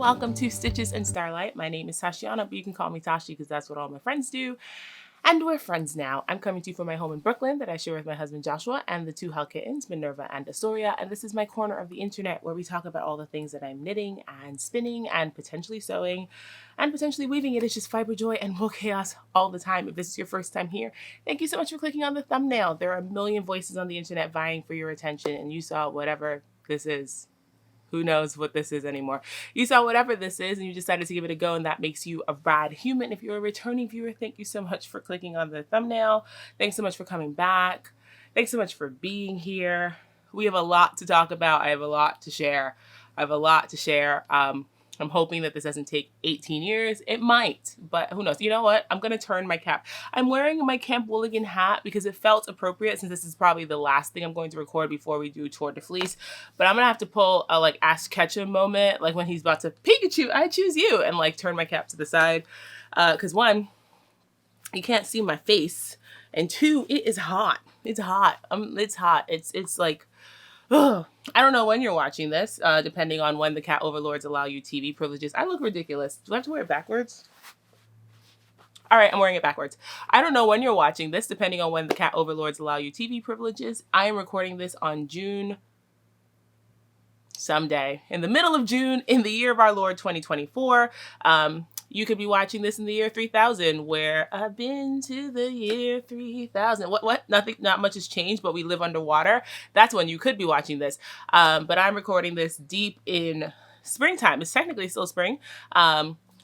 welcome to Stitches and Starlight. My name is Tashiana, but you can call me Tashi because that's what all my friends do. And we're friends now. I'm coming to you from my home in Brooklyn that I share with my husband Joshua and the two hell kittens, Minerva and Astoria. And this is my corner of the internet where we talk about all the things that I'm knitting and spinning and potentially sewing and potentially weaving. It is just fiber joy and wool chaos all the time. If this is your first time here, thank you so much for clicking on the thumbnail. There are a million voices on the internet vying for your attention, and you saw whatever this is. Who knows what this is anymore? You saw whatever this is and you decided to give it a go, and that makes you a rad human. If you're a returning viewer, thank you so much for clicking on the thumbnail. Thanks so much for coming back. Thanks so much for being here. We have a lot to talk about. I have a lot to share. I'm hoping that this doesn't take 18 years. It might, but who knows? You know what? I'm going to turn my cap. I'm wearing my Camp Wooligan hat because it felt appropriate, since this is probably the last thing I'm going to record before we do Tour de Fleece. But I'm going to have to pull a like Ash Ketchum moment, like when he's about to Pikachu, I choose you, and like turn my cap to the side. Because one, you can't see my face. And two, it is hot. It's hot. It's hot. It's like, ugh. I don't know when you're watching this, depending on when the cat overlords allow you TV privileges. I look ridiculous. Do I have to wear it backwards? All right, I'm wearing it backwards. I don't know when you're watching this, depending on when the cat overlords allow you TV privileges. I am recording this on June someday, in the middle of June, in the year of our Lord 2024. You could be watching this in the year 3000, where I've been to the year 3000. What? Nothing, not much has changed, but we live underwater. That's when you could be watching this. But I'm recording this deep in springtime. It's technically still spring.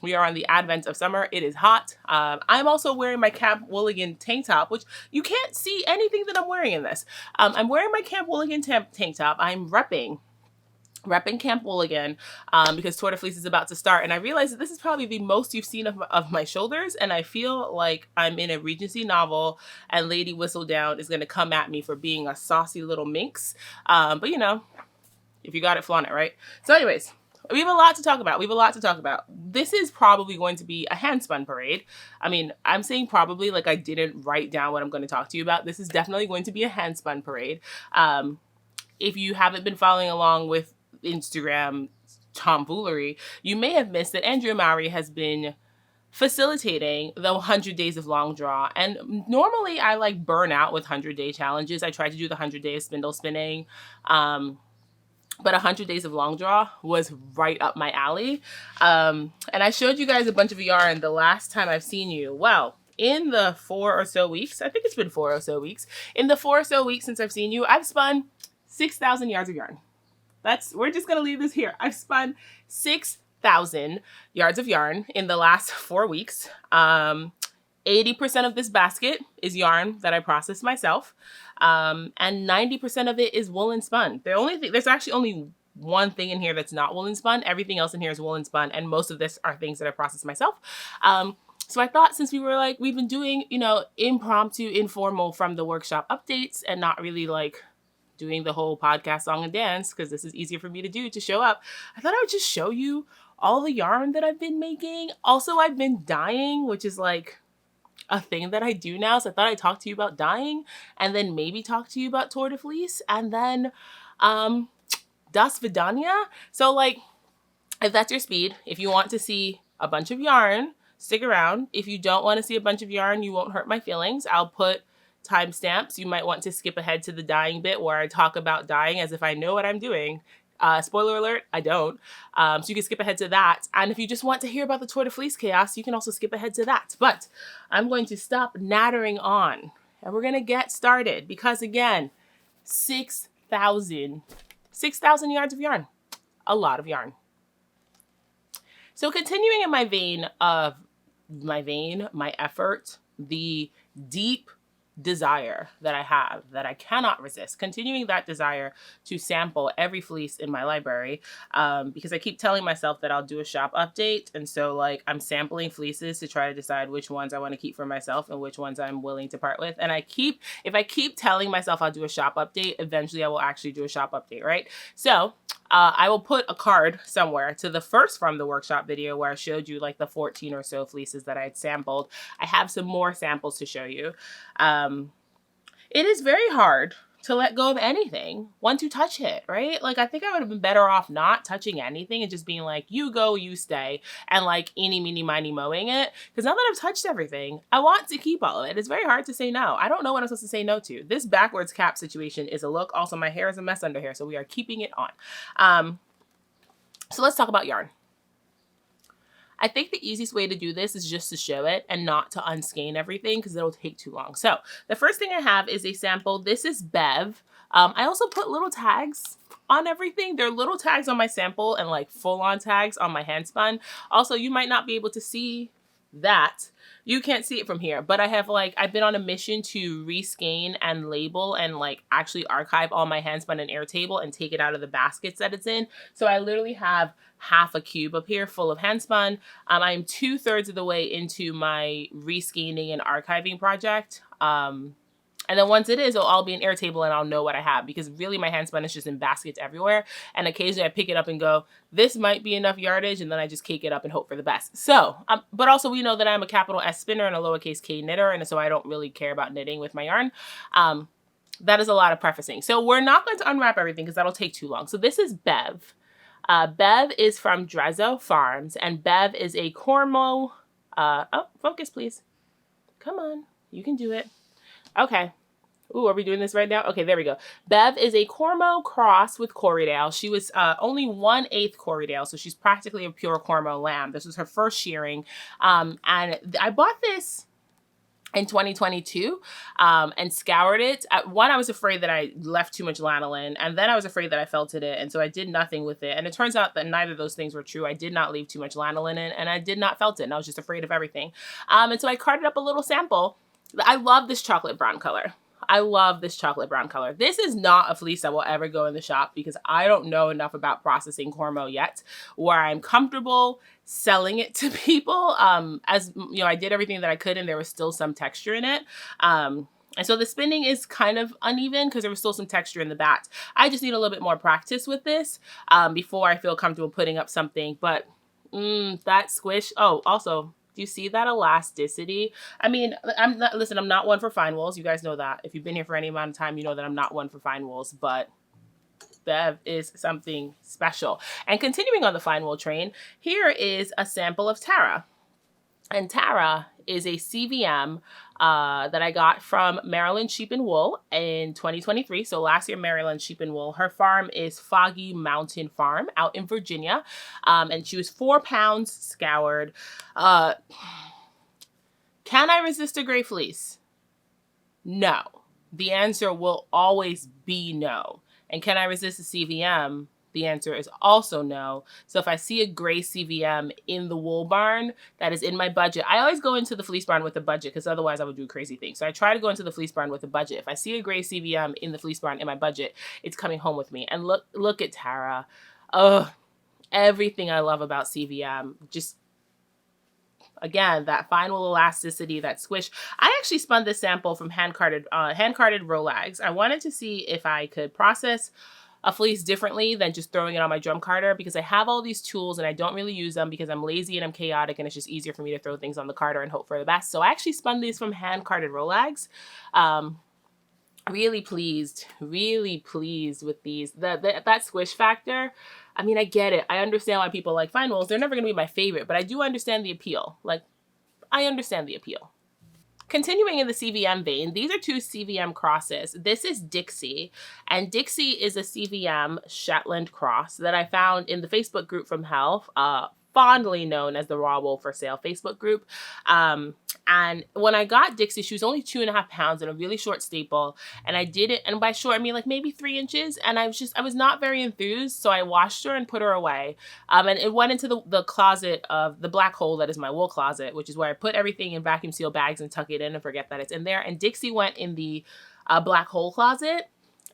We are on the advent of summer. It is hot. I'm also wearing my Camp Wooligan tank top, which you can't see anything that I'm wearing in this. I'm wearing my Camp Wooligan tank top. I'm repping Camp Wooligan because Tour de Fleece is about to start, and I realized that this is probably the most you've seen of my shoulders, and I feel like I'm in a Regency novel and Lady Whistledown is going to come at me for being a saucy little minx. But you know, if you got it, flaunt it, right? So anyways, we have a lot to talk about. This is probably going to be a handspun parade. I mean, I'm saying probably like I didn't write down what I'm going to talk to you about. This is definitely going to be a handspun parade. If you haven't been following along with Instagram tomfoolery, you may have missed that Andrea Mowry has been facilitating the 100 days of long draw. And normally I like burn out with 100-day challenges. I tried to do the 100 days spindle spinning, but 100 days of long draw was right up my alley. And I showed you guys a bunch of yarn the last time I've seen you. Well, in the 4 or so weeks, I think it's been 4 or so weeks, in the 4 or so weeks since I've seen you, I've spun 6,000 yards of yarn. We're just going to leave this here. I've spun 6,000 yards of yarn in the last 4 weeks. 80% of this basket is yarn that I processed myself. And 90% of it is woolen spun. There's actually only one thing in here that's not woolen spun. Everything else in here is woolen spun. And most of this are things that I processed myself. So I thought, since we've been doing, you know, impromptu, informal from the workshop updates and not really like doing the whole podcast song and dance, because this is easier for me to do, to show up, I thought I would just show you all the yarn that I've been making. Also, I've been dyeing, which is like a thing that I do now. So I thought I'd talk to you about dyeing, and then maybe talk to you about Tour de Fleece, and then Das Vidania. So like, if that's your speed, if you want to see a bunch of yarn, stick around. If you don't want to see a bunch of yarn, you won't hurt my feelings. I'll put timestamps. You might want to skip ahead to the dyeing bit where I talk about dyeing as if I know what I'm doing. Spoiler alert, I don't. So you can skip ahead to that. And if you just want to hear about the Tour de Fleece chaos, you can also skip ahead to that. But I'm going to stop nattering on, and we're going to get started, because again, 6,000 yards of yarn, a lot of yarn. So continuing in my effort, the deep desire that I have, that I cannot resist, continuing that desire to sample every fleece in my library, because I keep telling myself that I'll do a shop update, and so like I'm sampling fleeces to try to decide which ones I want to keep for myself and which ones I'm willing to part with. And if I keep telling myself I'll do a shop update, eventually I will actually do a shop update, right? So I will put a card somewhere to the first From the Workshop video where I showed you like the 14 or so fleeces that I had sampled. I have some more samples to show you. It is very hard to let go of anything once you touch it, right? Like, I think I would have been better off not touching anything and just being like, you go, you stay, and like eeny, meeny, miny, mowing it. Because now that I've touched everything, I want to keep all of it. It's very hard to say no. I don't know what I'm supposed to say no to. This backwards cap situation is a look. Also, my hair is a mess under here, so we are keeping it on. So let's talk about yarn. I think the easiest way to do this is just to show it and not to unskein everything because it'll take too long. So the first thing I have is a sample. This is Bev. I also put little tags on everything. There are little tags on my sample and like full-on tags on my Handspun. Also, you might not be able to see that. You can't see it from here, but I've been on a mission to reskein and label and like actually archive all my Handspun and Airtable and take it out of the baskets that it's in. So I literally have half a cube up here full of Handspun. I'm 2/3 of the way into my reskeining and archiving project. And then once it is, it'll all be an Airtable and I'll know what I have, because really my Handspun is just in baskets everywhere. And occasionally I pick it up and go, this might be enough yardage, and then I just cake it up and hope for the best. So, but also we know that I'm a capital S spinner and a lowercase k knitter, and so I don't really care about knitting with my yarn. That is a lot of prefacing. So we're not going to unwrap everything because that'll take too long. So this is Bev. Bev is from Drezzo Farms, and Bev is a Cormo, oh, focus please. Come on, you can do it. Okay. Ooh, are we doing this right now? Okay, there we go. Bev is a Cormo cross with Corriedale. She was only 1/8 Corriedale, so she's practically a pure Cormo lamb. This was her first shearing. And I bought this in 2022 and scoured it. One, I was afraid that I left too much lanolin, and then I was afraid that I felted it, and so I did nothing with it. And it turns out that neither of those things were true. I did not leave too much lanolin in, and I did not felt it, and I was just afraid of everything. And so I carted up a little sample. I love this chocolate brown color. I love this chocolate brown color. This is not a fleece that will ever go in the shop because I don't know enough about processing Cormo yet, where I'm comfortable selling it to people. As you know, I did everything that I could and there was still some texture in it. And so the spinning is kind of uneven because there was still some texture in the bat. I just need a little bit more practice with this before I feel comfortable putting up something. But that squish. Oh, also, do you see that elasticity? I mean, I'm not one for fine wools. You guys know that. If you've been here for any amount of time, you know that I'm not one for fine wools, but Bev is something special. And continuing on the fine wool train, here is a sample of Tara. And Tara is a CVM that I got from Maryland Sheep and Wool in 2023. So last year, Maryland Sheep and Wool. Her farm is Foggy Mountain Farm out in Virginia. And she was 4 pounds scoured. Can I resist a gray fleece? No. The answer will always be no. And can I resist a CVM? The answer is also no. So if I see a gray CVM in the wool barn that is in my budget, I always go into the fleece barn with a budget because otherwise I would do crazy things. So I try to go into the fleece barn with a budget. If I see a gray CVM in the fleece barn in my budget, it's coming home with me. And look at Tara. Everything I love about CVM. Just, again, that fine wool elasticity, that squish. I actually spun this sample from hand-carded Rolags. I wanted to see if I could process a fleece differently than just throwing it on my drum carder, because I have all these tools and I don't really use them because I'm lazy and I'm chaotic and it's just easier for me to throw things on the carder and hope for the best. So I actually spun these from hand-carded Rolags. Really pleased with these. That squish factor, I mean, I get it. I understand why people like fine wools. They're never going to be my favorite, but I do understand the appeal. Like, I understand the appeal. Continuing in the CVM vein, these are 2 CVM crosses. This is Dixie, and Dixie is a CVM Shetland cross that I found in the Facebook group from Health, fondly known as the Raw Wool for Sale Facebook group. And when I got Dixie, she was only 2.5 pounds in a really short staple. And I did it, and by short, I mean like maybe 3 inches. And I was not very enthused. So I washed her and put her away. And it went into the closet of the black hole that is my wool closet, which is where I put everything in vacuum seal bags and tuck it in and forget that it's in there. And Dixie went in the black hole closet.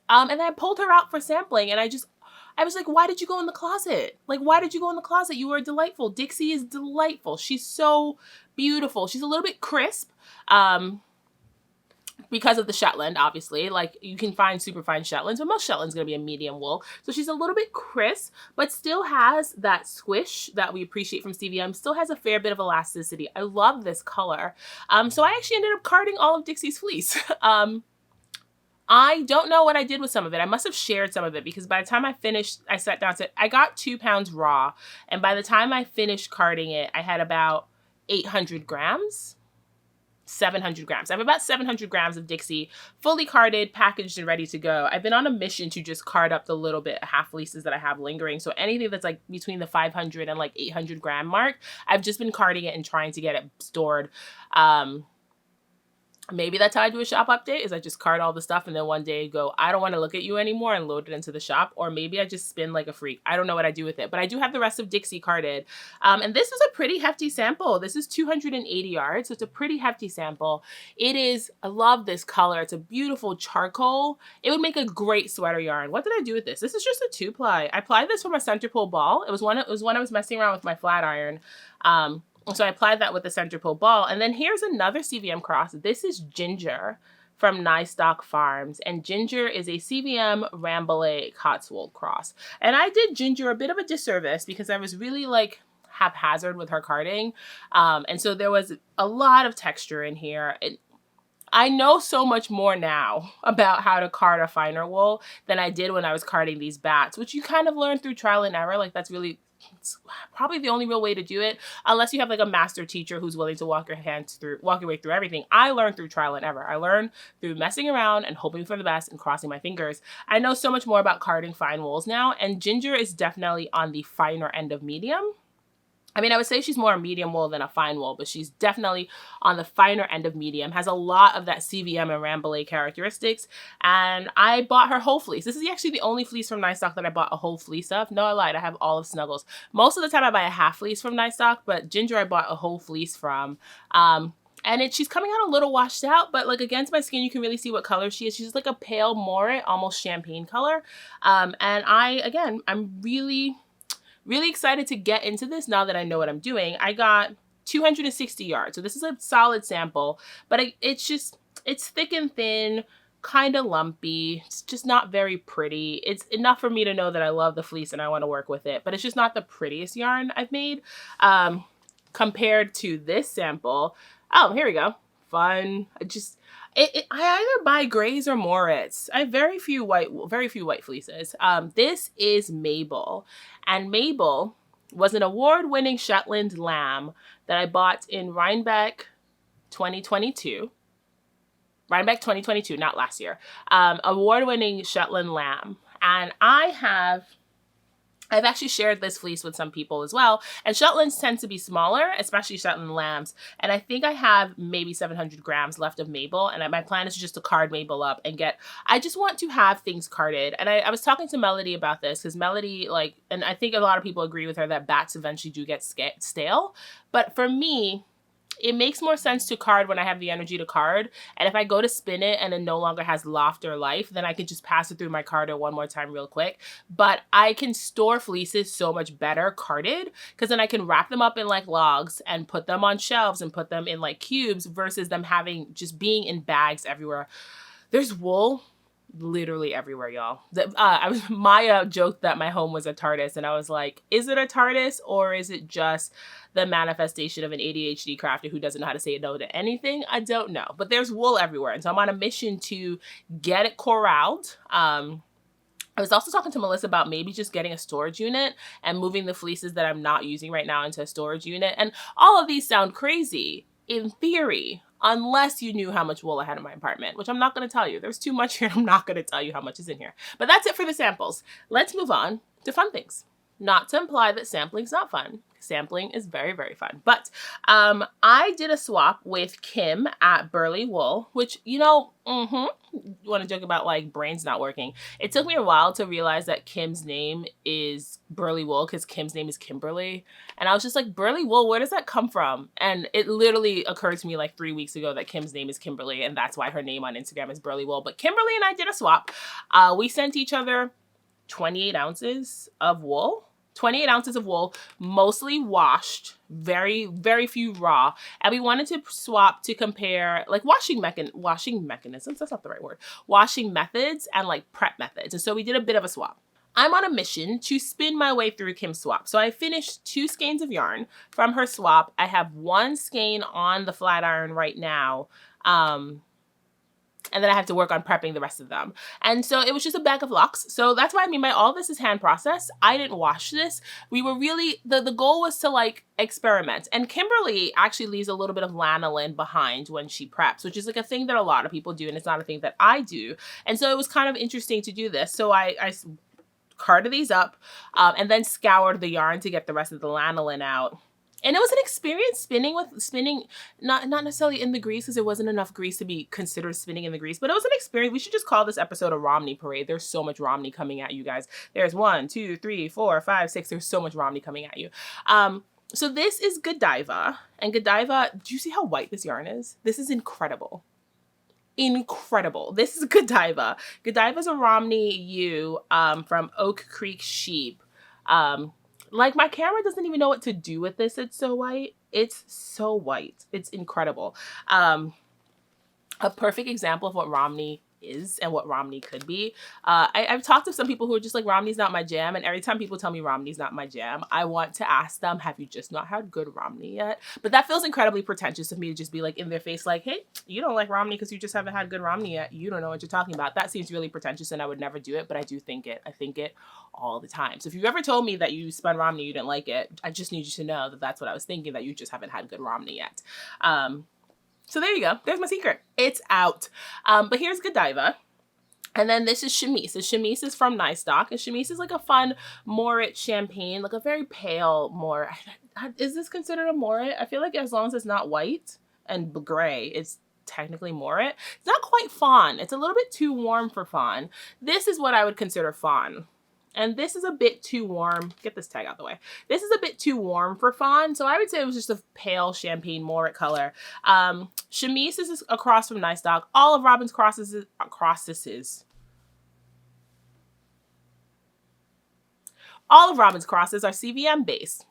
And I pulled her out for sampling, and I was like, why did you go in the closet? Like, why did you go in the closet? You were delightful. Dixie is delightful. She's so beautiful. She's a little bit crisp because of the Shetland, obviously. Like, you can find super fine Shetlands, but most Shetland's going to be a medium wool. So she's a little bit crisp, but still has that squish that we appreciate from CVM. Still has a fair bit of elasticity. I love this color. So I actually ended up carding all of Dixie's fleece. I don't know what I did with some of it. I must have shared some of it because by the time I finished, I sat down to, I got 2 pounds raw. And by the time I finished carding it, I had about 800 grams, 700 grams. I have about 700 grams of Dixie fully carded, packaged, and ready to go. I've been on a mission to just card up the little bit half fleeces that I have lingering. So anything that's like between the 500 and like 800 gram mark, I've just been carding it and trying to get it stored. Maybe that's how I do a shop update, is I just card all the stuff and then one day go, I don't want to look at you anymore, and load it into the shop. Or maybe I just spin like a freak. I don't know what I do with it, but I do have the rest of Dixie carded. And this is a pretty hefty sample. This is 280 yards. So it's a pretty hefty sample. It is, I love this color. It's a beautiful charcoal. It would make a great sweater yarn. What did I do with this? This is just a 2-ply. I applied this from a center pull ball. It was when I was messing around with my flat iron. So I applied that with the center pull ball. And then here's another CVM cross. This is Ginger from Nystock Farms. And Ginger is a CVM Rambouillet Cotswold cross. And I did Ginger a bit of a disservice because I was really like haphazard with her carding. And so there was a lot of texture in here. I know so much more now about how to card a finer wool than I did when I was carding these bats, which you kind of learn through trial and error. Like that's really, it's probably the only real way to do it, unless you have like a master teacher who's willing to walk your way through everything. I learned through trial and error. I learned through messing around and hoping for the best and crossing my fingers. I know so much more about carding fine wools now, and Ginger is definitely on the finer end of medium. I mean, I would say she's more a medium wool than a fine wool, but she's definitely on the finer end of medium, has a lot of that CVM and Rambouillet characteristics. And I bought her whole fleece. This is actually the only fleece from Nystock that I bought a whole fleece of. No, I lied. I have all of Snuggles. Most of the time I buy a half fleece from Nystock, but Ginger I bought a whole fleece from. And she's coming out a little washed out, but like against my skin, you can really see what color she is. She's like a pale moire, almost champagne color. And I'm really excited to get into this now that I know what I'm doing. I got 260 yards. So this is a solid sample, but it's thick and thin, kind of lumpy. It's just not very pretty. It's enough for me to know that I love the fleece and I want to work with it, but it's just not the prettiest yarn I've made. Compared to this sample. Oh, here we go. Fun. I either buy grays or Moritz. I have very few white fleeces. This is Mabel, and Mabel was an award-winning Shetland lamb that I bought in Rhinebeck 2022. Rhinebeck 2022, not last year. Award-winning Shetland lamb, and I've actually shared this fleece with some people as well. And Shetlands tend to be smaller, especially Shetland lambs. And I think I have maybe 700 grams left of Mabel. And my plan is just to card Mabel up and I just want to have things carded. And I was talking to Melody about this because Melody, and I think a lot of people agree with her that bats eventually do get stale. But for me, it makes more sense to card when I have the energy to card. And if I go to spin it and it no longer has loft or life, then I can just pass it through my carder one more time real quick. But I can store fleeces so much better carded because then I can wrap them up in like logs and put them on shelves and put them in like cubes versus them just being in bags everywhere. There's wool literally everywhere, y'all. Maya joked that my home was a TARDIS, and I was like, is it a TARDIS or is it just the manifestation of an ADHD crafter who doesn't know how to say no to anything? I don't know, but there's wool everywhere, and so I'm on a mission to get it corralled. I was also talking to Melissa about maybe just getting a storage unit and moving the fleeces that I'm not using right now into a storage unit. And all of these sound crazy in theory, unless you knew how much wool I had in my apartment, which I'm not going to tell you. There's too much here. I'm not going to tell you how much is in here. But that's it for the samples. Let's move on to fun things. Not to imply that sampling's not fun. Sampling is very, very fun. But I did a swap with Kim at Burley Wool, which, you want to joke about like brains not working. It took me a while to realize that Kim's name is Burley Wool because Kim's name is Kimberly. And I was just like, Burley Wool, where does that come from? And it literally occurred to me like 3 weeks ago that Kim's name is Kimberly, and that's why her name on Instagram is Burley Wool. But Kimberly and I did a swap. We sent each other 28 ounces of wool. 28 ounces of wool, mostly washed, very, very few raw. And we wanted to swap to compare like washing mechanisms, that's not the right word, washing methods and like prep methods. And so we did a bit of a swap. I'm on a mission to spin my way through Kim's swap. So I finished 2 skeins of yarn from her swap. I have 1 skein on the flat iron right now. And then I have to work on prepping the rest of them. And so it was just a bag of locks. So that's what I mean by all this is hand processed. I didn't wash this. We were really, the goal was to like experiment. And Kimberly actually leaves a little bit of lanolin behind when she preps, which is like a thing that a lot of people do. And it's not a thing that I do. And so it was kind of interesting to do this. So I carded these up and then scoured the yarn to get the rest of the lanolin out. And it was an experience spinning, not necessarily in the grease because there wasn't enough grease to be considered spinning in the grease, but it was an experience. We should just call this episode a Romney parade. There's so much Romney coming at you guys. There's 1, 2, 3, 4, 5, 6. There's so much Romney coming at you. So this is Godiva, and Godiva, do you see how white this yarn is? This is incredible. Incredible. This is Godiva. Godiva is a Romney U from Oak Creek Sheep. Like my camera doesn't even know what to do with this. It's so white. It's so white. It's incredible. A perfect example of what Romney is and what Romney could be. I've talked to some people who are just like, Romney's not my jam. And every time people tell me Romney's not my jam, I want to ask them, have you just not had good Romney yet? But that feels incredibly pretentious of me to just be like in their face, like, hey, you don't like Romney because you just haven't had good Romney yet. You don't know what you're talking about. That seems really pretentious and I would never do it, but I do think it. I think it all the time. So if you ever told me that you spun Romney, you didn't like it, I just need you to know that that's what I was thinking, that you just haven't had good Romney yet. So there you go. There's my secret. It's out. But here's Godiva. And then this is Chemise. The Chemise is from Nystock. And Chemise is like a fun Morit champagne, like a very pale Morit. Is this considered a Morit? I feel like as long as it's not white and gray, it's technically Morit. It's not quite fawn. It's a little bit too warm for fawn. This is what I would consider fawn. And this is a bit too warm. Get this tag out the way. This is a bit too warm for fawn. So I would say it was just a pale champagne Morit color. Chemise is across from Nystock. All of Robin's crosses. All of Robin's crosses are CVM based.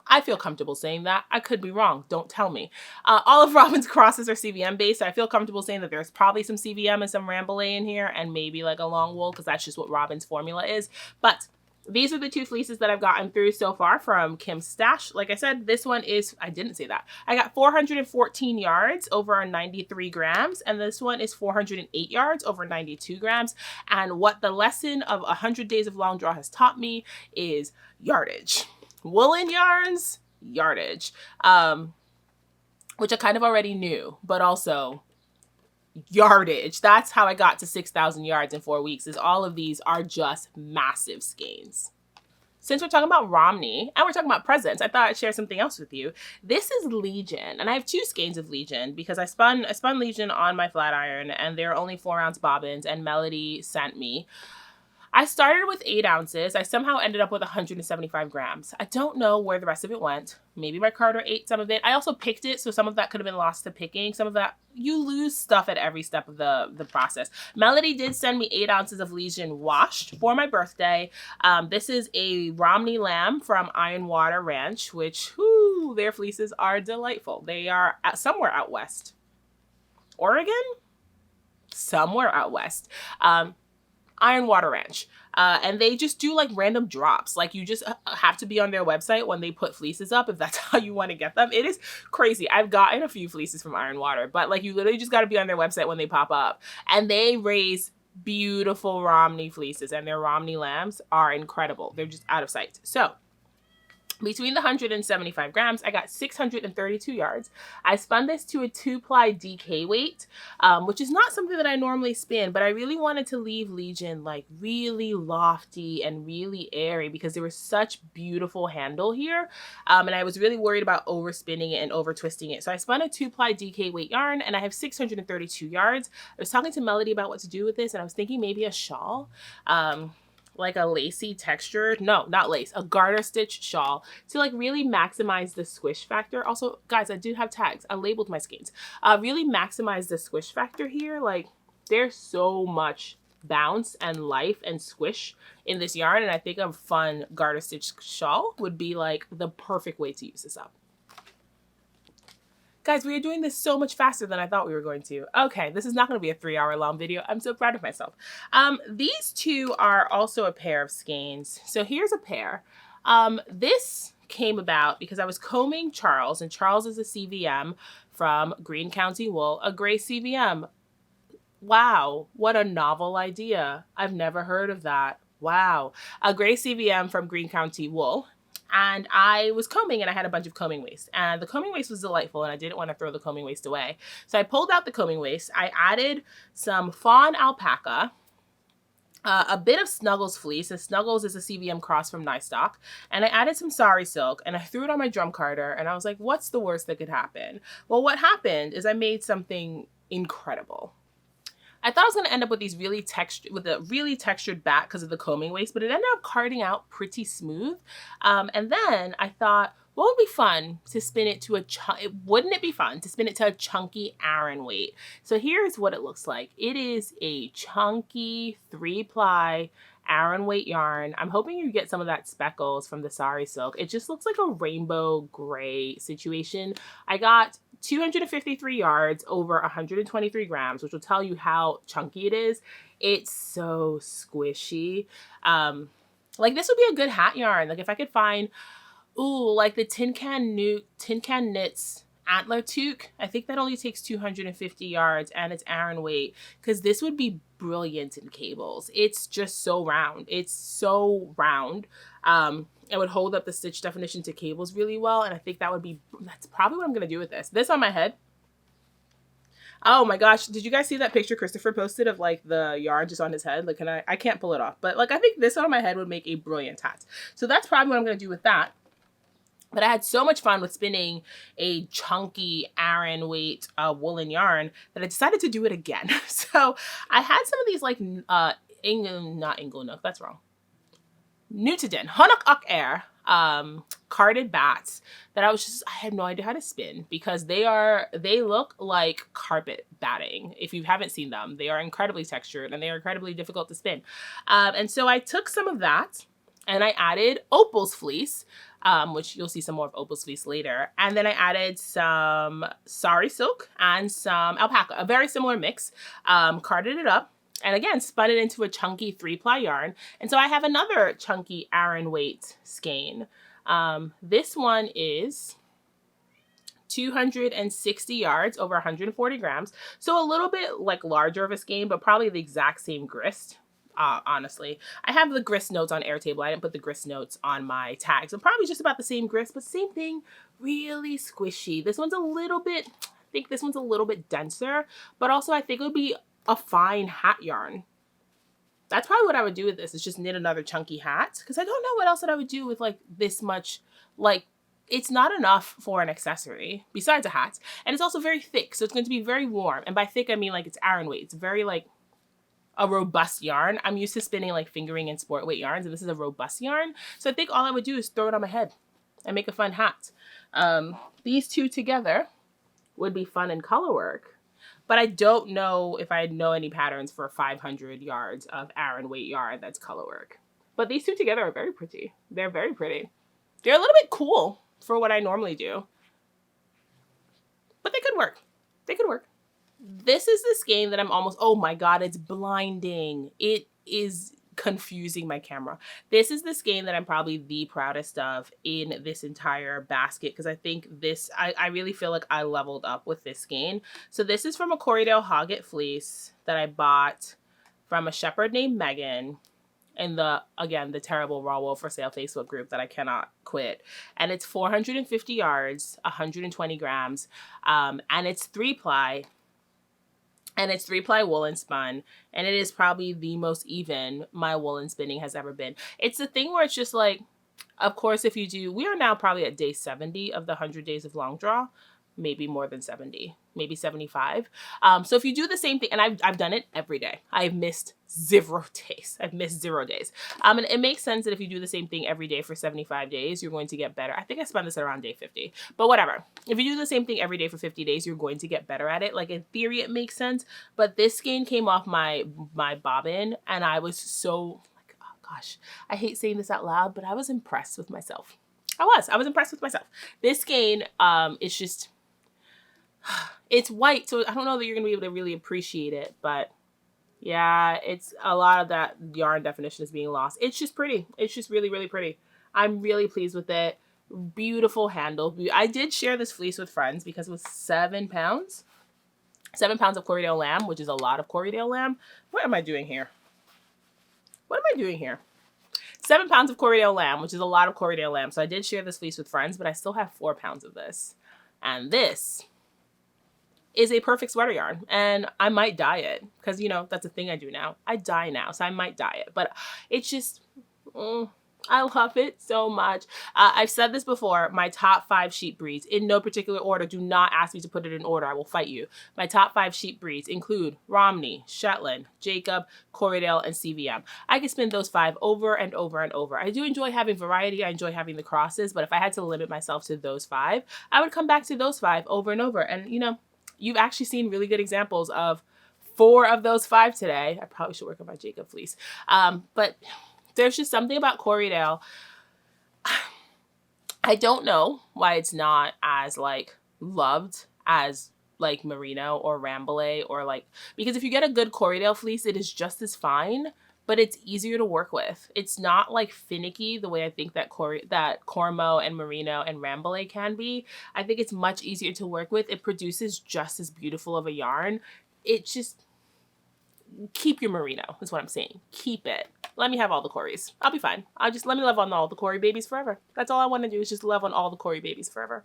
I feel comfortable saying that. I could be wrong. Don't tell me. All of Robin's crosses are CVM based. I feel comfortable saying that there's probably some CVM and some Rambouillet in here and maybe like a long wool because that's just what Robin's formula is. But these are the 2 fleeces that I've gotten through so far from Kim's stash. Like I said, this one is, I didn't say that. I got 414 yards over 93 grams. And this one is 408 yards over 92 grams. And what the lesson of 100 days of long draw has taught me is yardage. Woolen yarns, yardage, which I kind of already knew, but also yardage. That's how I got to 6,000 yards in 4 weeks, is all of these are just massive skeins. Since we're talking about Romney and we're talking about presents, I thought I'd share something else with you. This is Legion, and I have 2 skeins of Legion because I spun Legion on my flat iron and they're only 4-ounce bobbins, and Melody sent me. I started with 8 ounces. I somehow ended up with 175 grams. I don't know where the rest of it went. Maybe my carder ate some of it. I also picked it, so some of that could have been lost to picking. Some of that, you lose stuff at every step of the process. Melody did send me 8 ounces of Legion washed for my birthday. This is a Romney lamb from Ironwater Ranch, which, whoo, their fleeces are delightful. They are somewhere out west. Oregon? Somewhere out west. Ironwater Ranch. And they just do like random drops. Like you just have to be on their website when they put fleeces up if that's how you want to get them. It is crazy. I've gotten a few fleeces from Ironwater, but like you literally just got to be on their website when they pop up. And they raise beautiful Romney fleeces, and their Romney lambs are incredible. They're just out of sight. So between the 175 grams, I got 632 yards. I spun this to a 2-ply DK weight, which is not something that I normally spin, but I really wanted to leave Legion like really lofty and really airy because there was such beautiful handle here. And I was really worried about overspinning it and over twisting it. So I spun a 2-ply DK weight yarn, and I have 632 yards. I was talking to Melody about what to do with this, and I was thinking maybe a shawl. Like a lacy texture, no, not lace, a garter stitch shawl to like really maximize the squish factor. Also, guys, I do have tags. I labeled my skeins. Really maximize the squish factor here. Like there's so much bounce and life and squish in this yarn, and I think a fun garter stitch shawl would be like the perfect way to use this up. Guys, we are doing this so much faster than I thought we were going to. Okay, this is not going to be a 3-hour long video. I'm so proud of myself. These 2 are also a pair of skeins. So here's a pair. This came about because I was combing Charles, and Charles is a CVM from Greene County Wool, a gray CVM. Wow, what a novel idea. I've never heard of that. Wow. A gray CVM from Green County Wool. And I was combing and I had a bunch of combing waste. And the combing waste was delightful and I didn't want to throw the combing waste away. So I pulled out the combing waste. I added some fawn alpaca, a bit of Snuggles fleece, and Snuggles is a CVM cross from Nystock, and I added some sari silk, and I threw it on my drum carder, and I was like, what's the worst that could happen? Well, what happened is I made something incredible. I thought I was going to end up with these really really textured back because of the combing waste, but it ended up carding out pretty smooth. And then I thought, what would be fun to spin it to wouldn't it be fun to spin it to a chunky Aran weight? So here's what it looks like. It is a chunky 3-ply Aran weight yarn. I'm hoping you get some of that speckles from the sari silk. It just looks like a rainbow gray situation. I got 253 yards over 123 grams, which will tell you how chunky it is. It's so squishy. Like this would be a good hat yarn. Like if I could find, like the Tin Can Knits Antler Toque. I think that only takes 250 yards and it's Aran weight, because this would be brilliant in cables. It's just so round. It's so round. It would hold up the stitch definition to cables really well, and I think that's probably what I'm gonna do with this. This on my head. Oh my gosh, did you guys see that picture Christopher posted of like the yarn just on his head? Like, I can't pull it off, but like I think this on my head would make a brilliant hat. So that's probably what I'm gonna do with that. But I had so much fun with spinning a chunky Aran weight woolen yarn that I decided to do it again. So I had some of these like not Inglenook, that's wrong. Newtoden, Honok Uk Air carded bats that I had no idea how to spin, because they look like carpet batting. If you haven't seen them, they are incredibly textured and they are incredibly difficult to spin. And so I took some of that and I added Opal's fleece, which you'll see some more of Opal's fleece later. And then I added some sari silk and some alpaca, a very similar mix, carded it up. And again, spun it into a chunky 3-ply yarn. And so I have another chunky Aran weight skein. This one is 260 yards over 140 grams. So a little bit like larger of a skein, but probably the exact same grist. Honestly, I have the grist notes on Airtable. I didn't put the grist notes on my tags. So probably just about the same grist, but same thing, really squishy. This one's a little bit, I think this one's a little bit denser, but also I think it would be a fine hat yarn. That's probably what I would do with this, is just knit another chunky hat, because I don't know what else that I would do with like this much. Like, it's not enough for an accessory besides a hat, and it's also very thick, so it's going to be very warm. And by thick I mean like it's Aran weight. It's very like a robust yarn. I'm used to spinning like fingering and sport weight yarns, and this is a robust yarn, so I think all I would do is throw it on my head and make a fun hat. These two together would be fun in color work. But I don't know if I know any patterns for 500 yards of Aran weight yarn that's color work. But these two together are very pretty. They're very pretty. They're a little bit cool for what I normally do. But they could work. They could work. This is the skein that I'm almost, oh my God, it's blinding. It is confusing my camera. This is the skein that I'm probably the proudest of in this entire basket, because I think this, I really feel like I leveled up with this skein. So this is from a Corriedale Hoggett fleece that I bought from a shepherd named Megan in the terrible Raw Wool for Sale Facebook group that I cannot quit. And it's 450 yards, 120 grams, and it's 3-ply. And it's 3-ply woolen spun, and it is probably the most even my woolen spinning has ever been. It's the thing where it's just like, of course, if you do, we are now probably at day 70 of the 100 days of long draw, maybe more than 70, maybe 75. So if you do the same thing, and I've done it every day. I've missed 0 days. I've missed 0 days. And it makes sense that if you do the same thing every day for 75 days, you're going to get better. I think I spun this at around day 50, but whatever. If you do the same thing every day for 50 days, you're going to get better at it. Like in theory, it makes sense, but this skein came off my bobbin and I was so like, oh gosh, I hate saying this out loud, but I was impressed with myself. I was impressed with myself. This skein, it's just, it's white, so I don't know that you're gonna be able to really appreciate it, but yeah, it's a lot of that yarn definition is being lost. It's just pretty. It's just really, really pretty. I'm really pleased with it. Beautiful handle. I did share this fleece with friends because it was 7 pounds. 7 pounds of Corriedale lamb, which is a lot of Corriedale lamb. What am I doing here? What am I doing here? 7 pounds of Corriedale lamb, which is a lot of Corriedale lamb. So I did share this fleece with friends, but I still have 4 pounds of this. And this is a perfect sweater yarn. And I might dye it because, you know, that's a thing I do now. I dye now, so I might dye it. But it's just, I love it so much. I've said this before, my top 5 sheep breeds, in no particular order. Do not ask me to put it in order. I will fight you. My top 5 sheep breeds include Romney, Shetland, Jacob, Corriedale, and CVM. I can spin those 5 over and over and over. I do enjoy having variety. I enjoy having the crosses, but if I had to limit myself to those 5, I would come back to those 5 over and over. And, you know, you've actually seen really good examples of 4 of those 5 today. I probably should work on my Jacob fleece. But there's just something about Corriedale. I don't know why it's not as like loved as like merino or rambouillet, or like, because if you get a good Corriedale fleece, it is just as fine, but it's easier to work with. It's not like finicky the way I think that Cormo and merino and rambouillet can be. I think it's much easier to work with. It produces just as beautiful of a yarn. It just, keep your merino is what I'm saying. Keep it. Let me have all the Corries. I'll be fine. Let me love on all the Corrie babies forever. That's all I want to do, is just love on all the Corrie babies forever.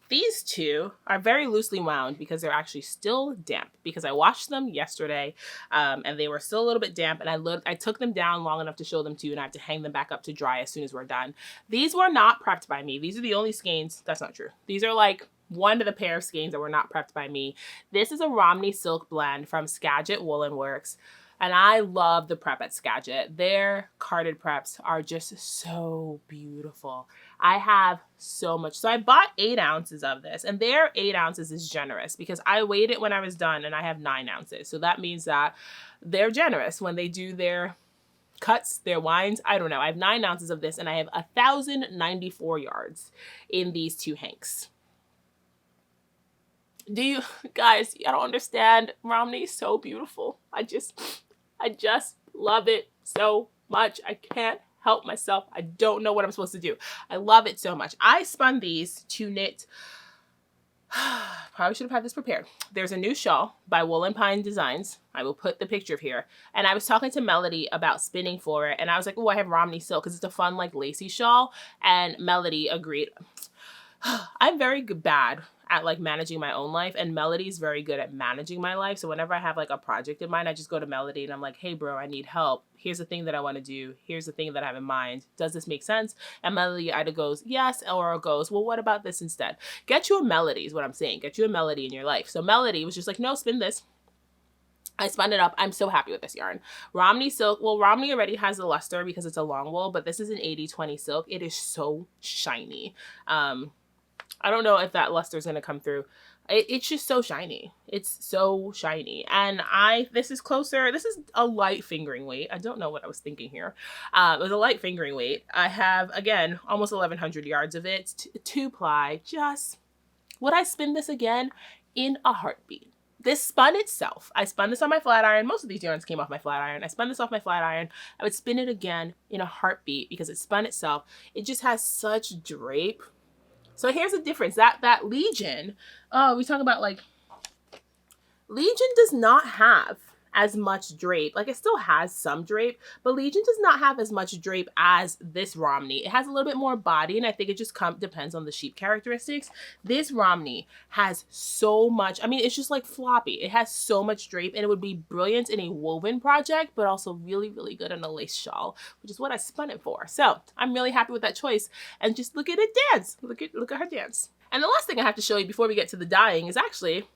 These 2 are very loosely wound because they're actually still damp, because I washed them yesterday and they were still a little bit damp, and I took them down long enough to show them to you, and I have to hang them back up to dry as soon as we're done. These were not prepped by me. These are the only skeins. That's not true. These are like one of the pair of skeins that were not prepped by me. This is a Romney silk blend from Skagit Woolen Works. And I love the prep at Skagit. Their carded preps are just so beautiful. I have so much. So I bought 8 ounces of this, and their 8 ounces is generous because I weighed it when I was done and I have 9 ounces. So that means that they're generous when they do their cuts, their winds. I don't know. I have 9 ounces of this, and I have 1,094 yards in these 2 hanks. Do you guys, I don't understand. Romney is so beautiful. I just love it so much. I can't help myself. I don't know what I'm supposed to do. I love it so much. I spun these to knit. Probably should have had this prepared. There's a new shawl by Wool and Pine Designs. I will put the picture of here. And I was talking to Melody about spinning for it. And I was like, oh, I have Romney silk because it's a fun, like, lacy shawl. And Melody agreed. I'm very bad at like managing my own life, and Melody's very good at managing my life. So whenever I have like a project in mind, I just go to Melody and I'm like, hey bro, I need help. Here's the thing that I want to do. Here's the thing that I have in mind. Does this make sense? And Melody either goes yes, or goes, well, what about this instead? Get you a Melody is what I'm saying. Get you a Melody in your life. So Melody was just like, no, spin this. I spun it up. I'm so happy with this yarn. Romney silk. Well, Romney already has the luster because it's a long wool, but this is an 80/20 silk. It is so shiny. I don't know if that luster is going to come through. It's just so shiny. It's so shiny. And this is closer. This is a light fingering weight. I don't know what I was thinking here. It was a light fingering weight. I have, again, almost 1,100 yards of it. 2-ply. Just, would I spin this again? In a heartbeat. This spun itself. I spun this on my flat iron. Most of these yarns came off my flat iron. I spun this off my flat iron. I would spin it again in a heartbeat because it spun itself. It just has such drape. So here's the difference. That Legion, we talk about like, Legion does not have as much drape. Like, it still has some drape, but Legion does not have as much drape as this Romney. It has a little bit more body, and I think it just depends on the sheep characteristics. This Romney has so much, I mean, it's just like floppy. It has so much drape, and it would be brilliant in a woven project, but also really, really good in a lace shawl, which is what I spun it for. So I'm really happy with that choice. And just look at it dance. Look at her dance. And the last thing I have to show you before we get to the dyeing is actually,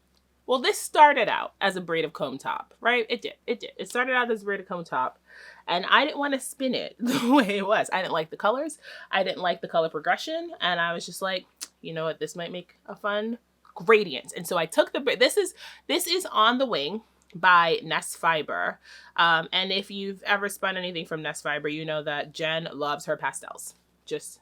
well, this started out as a braided comb top, right? It did. It started out as a braided comb top, and I didn't want to spin it the way it was. I didn't like the colors. I didn't like the color progression, and I was just like, you know what? This might make a fun gradient. And so I took this is On the Wing by Nest Fiber. And if you've ever spun anything from Nest Fiber, you know that Jen loves her pastels. Just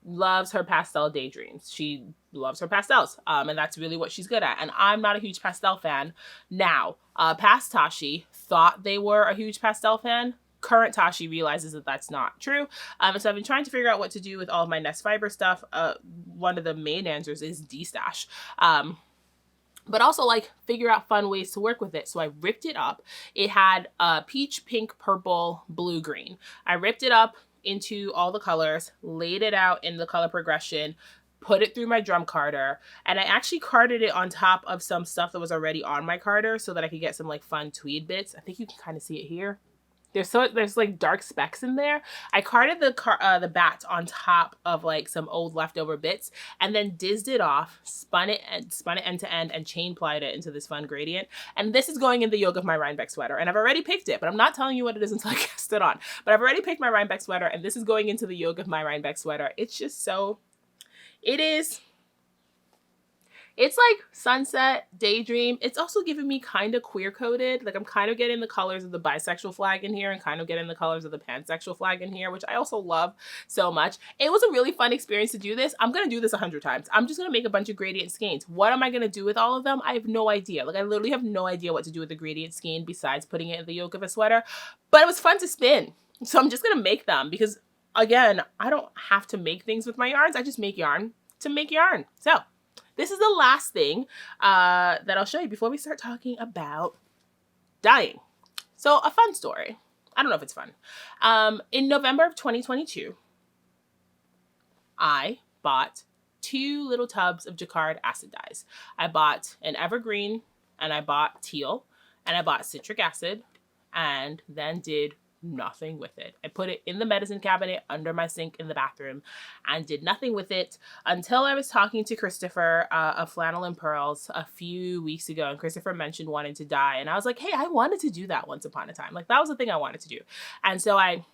loves her pastel daydreams. She loves her pastels. And that's really what she's good at. And I'm not a huge pastel fan. Now, past Tazhi thought they were a huge pastel fan. Current Tazhi realizes that that's not true. So I've been trying to figure out what to do with all of my Nest Fiber stuff. One of the main answers is destash. but also like figure out fun ways to work with it. So I ripped it up. It had peach, pink, purple, blue, green. I ripped it up into all the colors, laid it out in the color progression, put it through my drum carder, and I actually carded it on top of some stuff that was already on my carder so that I could get some like fun tweed bits. I think you can kind of see it here. There's like dark specks in there. I carded the bats on top of like some old leftover bits, and then dizzed it off, spun it end to end, and chain plied it into this fun gradient. And this is going in the yoke of my Rhinebeck sweater, and I've already picked it, but I'm not telling you what it is until I cast it on. But I've already picked my Rhinebeck sweater, and this is going into the yoke of my Rhinebeck sweater. It's just so, it's like sunset, daydream. It's also giving me kind of queer coded. Like I'm kind of getting the colors of the bisexual flag in here and kind of getting the colors of the pansexual flag in here, which I also love so much. It was a really fun experience to do this. I'm going to do this 100 times. I'm just going to make a bunch of gradient skeins. What am I going to do with all of them? I have no idea. Like I literally have no idea what to do with the gradient skein besides putting it in the yoke of a sweater, but it was fun to spin. So I'm just going to make them because again, I don't have to make things with my yarns. I just make yarn to make yarn. So this is the last thing that I'll show you before we start talking about dyeing. So a fun story. I don't know if it's fun. In November of 2022, I bought 2 little tubs of Jacquard acid dyes. I bought an evergreen and I bought teal and I bought citric acid and then did nothing with it. I put it in the medicine cabinet under my sink in the bathroom and did nothing with it until I was talking to Christopher of Flannel and Pearls a few weeks ago, and Christopher mentioned wanting to dye, and I was like, hey, I wanted to do that once upon a time. Like that was the thing I wanted to do. And so I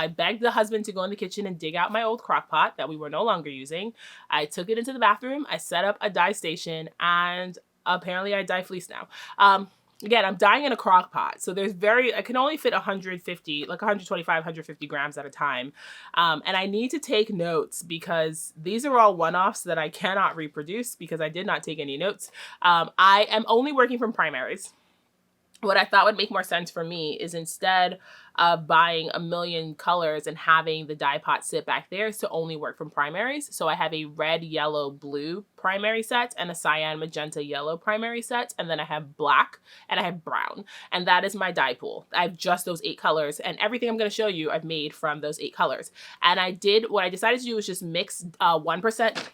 begged the husband to go in the kitchen and dig out my old crock pot that we were no longer using. I took it into the bathroom, I set up a dye station, and apparently I dye fleece now. Again, I'm dyeing in a crock pot, so I can only fit 150, like 125, 150 grams at a time. And I need to take notes because these are all one-offs that I cannot reproduce because I did not take any notes. I am only working from primaries. What I thought would make more sense for me is instead of buying a million colors and having the dye pot sit back there is to only work from primaries. So I have a red, yellow, blue primary set and a cyan, magenta, yellow primary set. And then I have black and I have brown. And that is my dye pool. I have just those 8 colors, and everything I'm going to show you I've made from those 8 colors. And what I decided to do was just mix 1%.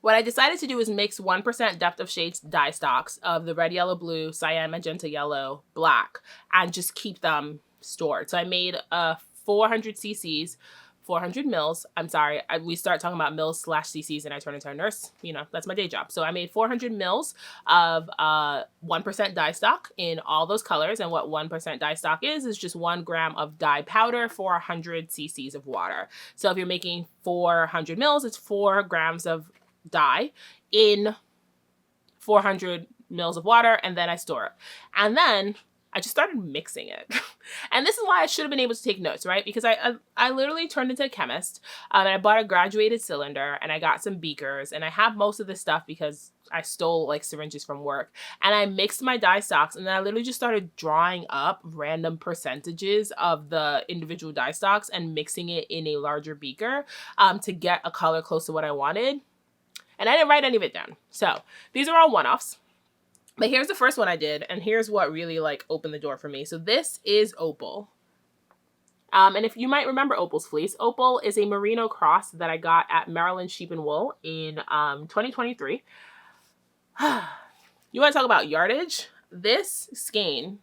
What I decided to do is mix 1% depth of shades dye stocks of the red, yellow, blue, cyan, magenta, yellow, black, and just keep them stored. So I made 400 cc's, 400 mils. I'm sorry, we start talking about mils / cc's and I turn into a nurse. You know, that's my day job. So I made 400 mils of 1% dye stock in all those colors. And what 1% dye stock is just 1 gram of dye powder for 100 cc's of water. So if you're making 400 mils, it's 4 grams of dye in 400 mils of water, and then I store it. And then I just started mixing it. And this is why I should have been able to take notes, right? Because I literally turned into a chemist, and I bought a graduated cylinder, and I got some beakers, and I have most of this stuff because I stole like syringes from work, and I mixed my dye stocks, and then I literally just started drawing up random percentages of the individual dye stocks and mixing it in a larger beaker to get a color close to what I wanted. And I didn't write any of it down. So these are all one-offs. But here's the first one I did, and here's what really like opened the door for me. So this is Opal. And if you might remember Opal's fleece, Opal is a merino cross that I got at Maryland Sheep and Wool in 2023. You want to talk about yardage? This skein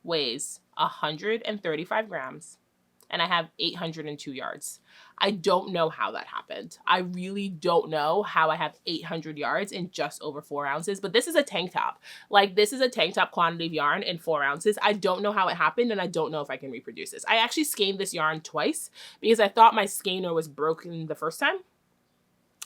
weighs 135 grams, and I have 802 yards. I don't know how that happened. I really don't know how I have 800 yards in just over 4 ounces, but this is a tank top. Like this is a tank top quantity of yarn in 4 ounces. I don't know how it happened, and I don't know if I can reproduce this. I actually skeined this yarn twice because I thought my skeiner was broken the first time.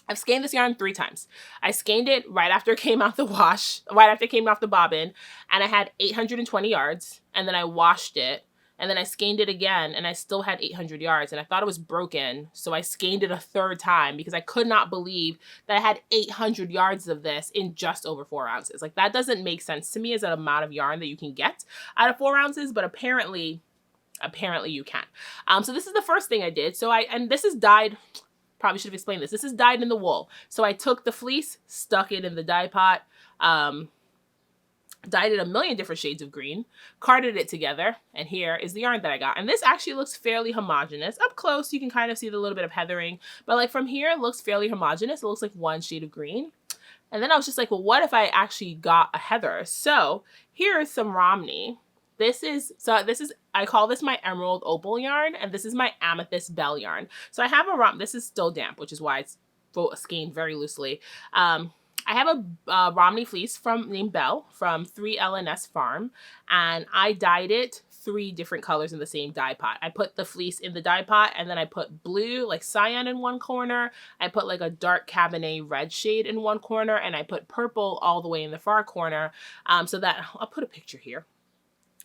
I've skeined this yarn 3 times. I skeined it right after it came out the wash, right after it came off the bobbin, and I had 820 yards, and then I washed it. And then I skeined it again, and I still had 800 yards, and I thought it was broken, so I skeined it a 3rd time because I could not believe that I had 800 yards of this in just over 4 ounces. Like, that doesn't make sense to me as an amount of yarn that you can get out of 4 ounces, but apparently you can. So this is the first thing I did. And this is dyed probably should have explained this. This is dyed in the wool. So I took the fleece, stuck it in the dye pot, dyed it a million different shades of green, carded it together, and here is the yarn that I got. And this actually looks fairly homogeneous. Up close, you can kind of see the little bit of heathering, but like from here, it looks fairly homogeneous. It looks like one shade of green. And then I was just like, well, what if I actually got a heather? So here is some Romney. This is, I call this my emerald opal yarn, and this is my amethyst bell yarn. So I have this is still damp, which is why it's skeined very loosely. I have a Romney fleece named Belle from 3LNS Farm, and I dyed it 3 different colors in the same dye pot. I put the fleece in the dye pot, and then I put blue, like cyan, in one corner. I put like a dark cabernet red shade in one corner, and I put purple all the way in the far corner, so that, I'll put a picture here.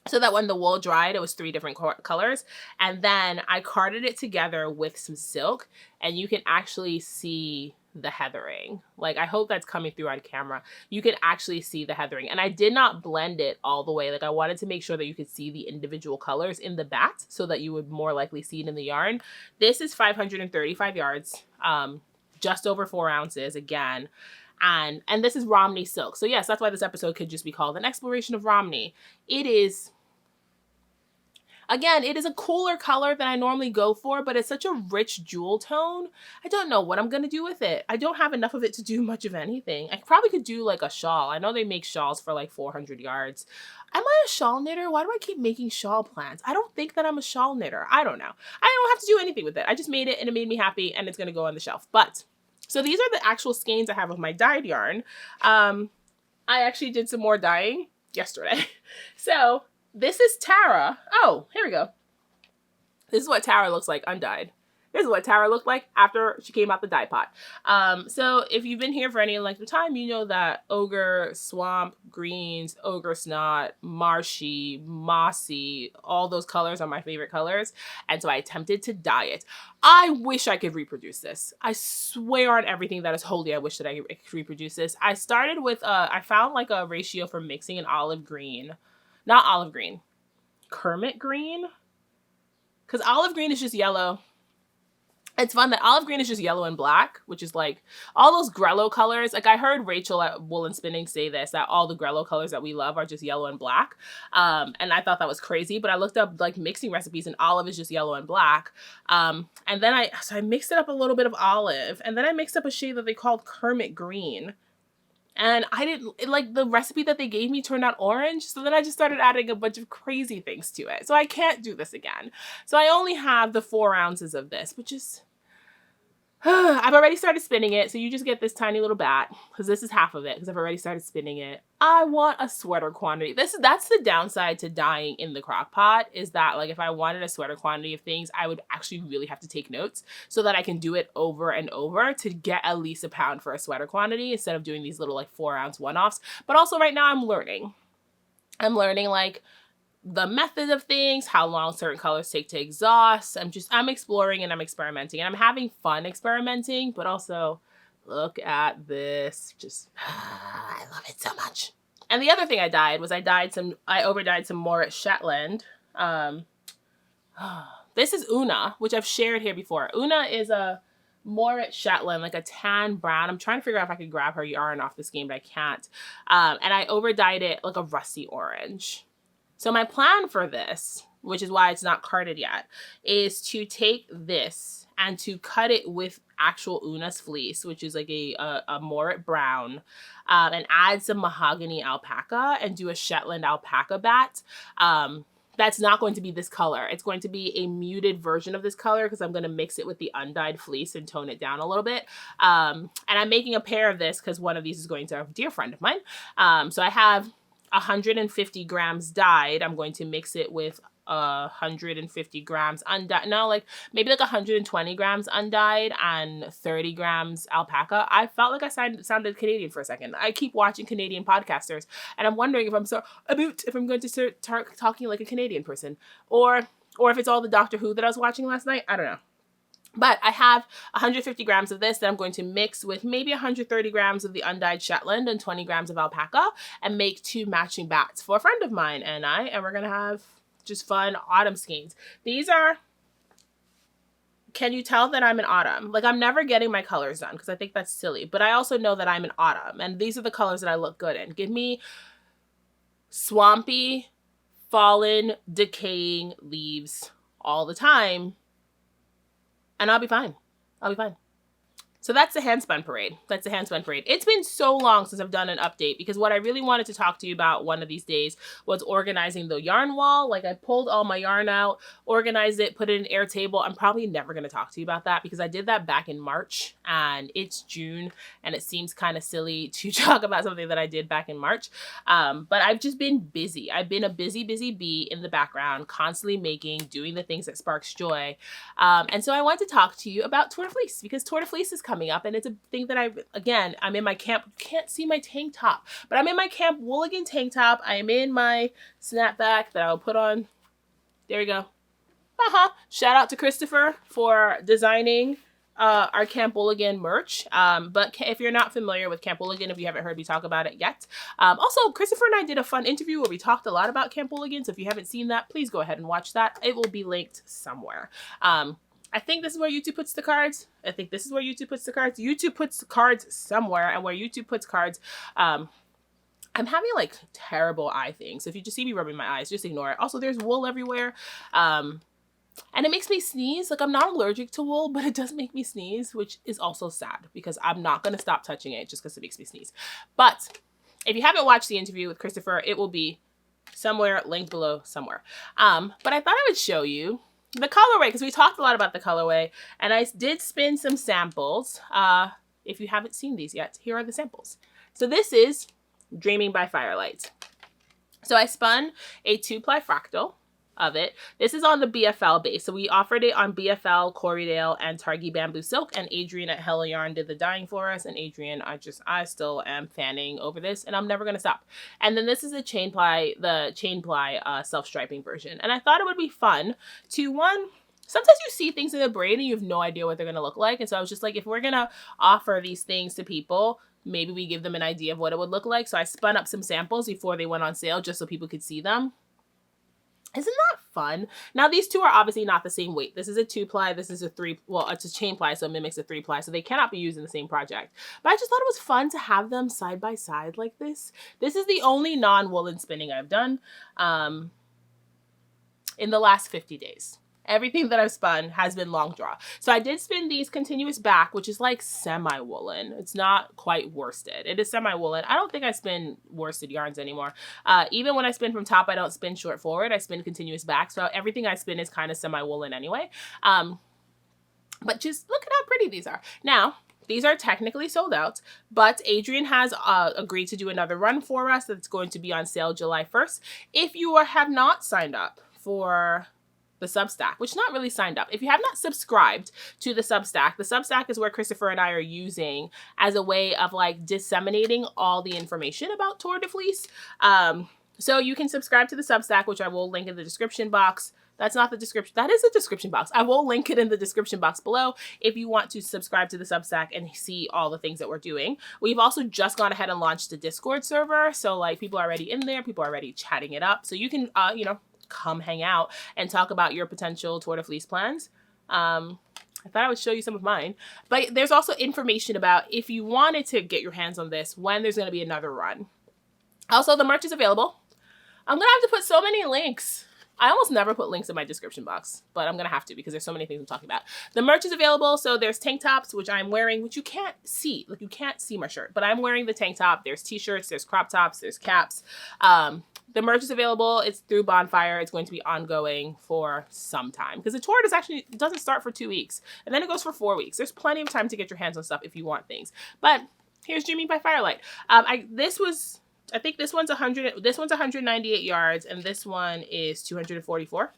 So that when the wool dried, it was 3 different colors. And then I carded it together with some silk, and you can actually see the heathering. Like, I hope that's coming through on camera. You can actually see the heathering. And I did not blend it all the way. Like, I wanted to make sure that you could see the individual colors in the bat so that you would more likely see it in the yarn. This is 535 yards, just over 4 ounces again. And this is Romney silk. So yes, that's why this episode could just be called An Exploration of Romney. It is, again, it is a cooler color than I normally go for, but it's such a rich jewel tone. I don't know what I'm going to do with it. I don't have enough of it to do much of anything. I probably could do like a shawl. I know they make shawls for like 400 yards. Am I a shawl knitter? Why do I keep making shawl plans? I don't think that I'm a shawl knitter. I don't know. I don't have to do anything with it. I just made it and it made me happy, and it's going to go on the shelf. But so these are the actual skeins I have of my dyed yarn. I actually did some more dyeing yesterday. So this is Tara. Oh, here we go. This is what Tara looks like undyed. This is what Tara looked like after she came out the dye pot. So if you've been here for any length of time, you know that Ochre, Swamp, Greens, Ochre Snot, Marshy, Mossy, all those colors are my favorite colors. And so I attempted to dye it. I wish I could reproduce this. I swear on everything that is holy, I wish that I could reproduce this. I started with, I found like a ratio for mixing an olive green. Not olive green. Kermit green? Because olive green is just yellow. It's fun that olive green is just yellow and black, which is like all those Grello colors. Like I heard Rachel at Wool & Spinning say this, that all the Grello colors that we love are just yellow and black. And I thought that was crazy, but I looked up like mixing recipes and olive is just yellow and black. And then I mixed it up a little bit of olive, and then I mixed up a shade that they called Kermit green. And I didn't, like the recipe that they gave me turned out orange. So then I just started adding a bunch of crazy things to it. So I can't do this again. So I only have the 4 ounces of this, which is, I've already started spinning it, so you just get this tiny little bat, because this is half of it, because I've already started spinning it. I want a sweater quantity. That's the downside to dyeing in the crock pot, is that like if I wanted a sweater quantity of things, I would actually really have to take notes so that I can do it over and over to get at least a pound for a sweater quantity instead of doing these little like 4 ounce one-offs. But also right now I'm learning like the method of things, how long certain colors take to exhaust. I'm exploring and I'm experimenting, and I'm having fun experimenting, but also look at this. Just, I love it so much. And the other thing I dyed was I overdyed some Moritz Shetland. This is Una, which I've shared here before. Una is a Moritz Shetland, like a tan brown. I'm trying to figure out if I could grab her yarn off this game, but I can't. And I overdyed it like a rusty orange. So my plan for this, which is why it's not carded yet, is to take this and to cut it with actual Una's fleece, which is like a Moritz brown, and add some mahogany alpaca and do a Shetland alpaca bat. That's not going to be this color. It's going to be a muted version of this color because I'm going to mix it with the undyed fleece and tone it down a little bit. And I'm making a pair of this because one of these is going to a dear friend of mine. So I have 150 grams dyed. I'm going to mix it with 150 grams undyed. No, like maybe like 120 grams undyed and 30 grams alpaca. I felt like I sounded Canadian for a second. I keep watching Canadian podcasters, and I'm wondering if I'm going to start talking like a Canadian person, or if it's all the Doctor Who that I was watching last night. I don't know. But I have 150 grams of this that I'm going to mix with maybe 130 grams of the undyed Shetland and 20 grams of alpaca and make 2 matching bats for a friend of mine and I, and we're going to have just fun autumn skeins. These are can you tell that I'm in autumn? Like, I'm never getting my colors done because I think that's silly, but I also know that I'm in autumn, and these are the colors that I look good in. Give me swampy, fallen, decaying leaves all the time, and I'll be fine. I'll be fine. So that's the Handspun Parade. That's the Handspun Parade. It's been so long since I've done an update because what I really wanted to talk to you about one of these days was organizing the yarn wall. Like, I pulled all my yarn out, organized it, put it in Airtable. I'm probably never going to talk to you about that because I did that back in March and it's June and it seems kind of silly to talk about something that I did back in March. But I've just been busy. I've been a busy bee in the background, constantly doing the things that sparks joy. And so I want to talk to you about Tour de Fleece because Tour de Fleece is coming up and it's a thing that I'm in my camp. Can't see my tank top, but I'm in my Camp Wooligan tank top. I am in my snapback that I'll put on. There we go. Shout out to Christopher for designing our Camp Wooligan merch. But if you're not familiar with Camp Wooligan, if you haven't heard me talk about it yet, also Christopher and I did a fun interview where we talked a lot about Camp Wooligan. So if you haven't seen that, please go ahead and watch that. It will be linked somewhere. I think this is where YouTube puts the cards. I think this is where YouTube puts the cards. YouTube puts the cards somewhere, and where YouTube puts cards, I'm having like terrible eye things. So if you just see me rubbing my eyes, just ignore it. Also, there's wool everywhere. And it makes me sneeze. Like, I'm not allergic to wool, but it does make me sneeze, which is also sad because I'm not going to stop touching it just because it makes me sneeze. But if you haven't watched the interview with Christopher, it will be somewhere linked below somewhere. But I thought I would show you the colorway because we talked a lot about the colorway and I did spin some samples. If you haven't seen these yet, here are the samples. So this is Dreaming by Firelight. So I spun a 2-ply fractal of it. This is on the BFL base. So we offered it on BFL, Corriedale, and Targhee Bamboo Silk, and Adrian at Hella Yarn did the dyeing for us. And Adrian, I still am fanning over this, and I'm never gonna stop. And then this is a chain ply, the chain ply self-striping version. And I thought it would be fun to sometimes you see things in the braid and you have no idea what they're gonna look like. And so I was just like, if we're gonna offer these things to people, maybe we give them an idea of what it would look like. So I spun up some samples before they went on sale just so people could see them. Isn't that fun? Now, these two are obviously not the same weight. This is a 2-ply. This is a 3, well, it's a chain ply, so it mimics a 3-ply. So they cannot be used in the same project. But I just thought it was fun to have them side by side like this. This is the only non-woolen spinning I've done in the last 50 days. Everything that I've spun has been long draw. So I did spin these continuous back, which is like semi-woolen. It's not quite worsted. It is semi-woolen. I don't think I spin worsted yarns anymore. Even when I spin from top, I don't spin short forward. I spin continuous back. So everything I spin is kind of semi-woolen anyway. But just look at how pretty these are. Now, these are technically sold out, but Adrian has agreed to do another run for us that's going to be on sale July 1st. If you have not signed up for the Substack, which not really signed up. If you have not subscribed to the Substack is where Christopher and I are using as a way of like disseminating all the information about Tour de Fleece. So you can subscribe to the Substack, which I will link in the description box. That's not the description. That is the description box. I will link it in the description box below if you want to subscribe to the Substack and see all the things that we're doing. We've also just gone ahead and launched the Discord server. So like people are already in there. People are already chatting it up. So you can, come hang out and talk about your potential Tour de Fleece plans. I thought I would show you some of mine, but there's also information about if you wanted to get your hands on this, when there's going to be another run. Also, the merch is available. I'm going to have to put so many links. I almost never put links in my description box, but I'm going to have to because there's so many things I'm talking about. The merch is available. So there's tank tops, which I'm wearing, which you can't see. Like, you can't see my shirt, but I'm wearing the tank top. There's t-shirts, there's crop tops, there's caps. The merch is available. It's through Bonfire. It's going to be ongoing for some time because the tour doesn't start for 2 weeks and then it goes for 4 weeks. There's plenty of time to get your hands on stuff if you want things. But here's Dreaming by Firelight. I think this one's 100. This one's 198 yards and this one is 244.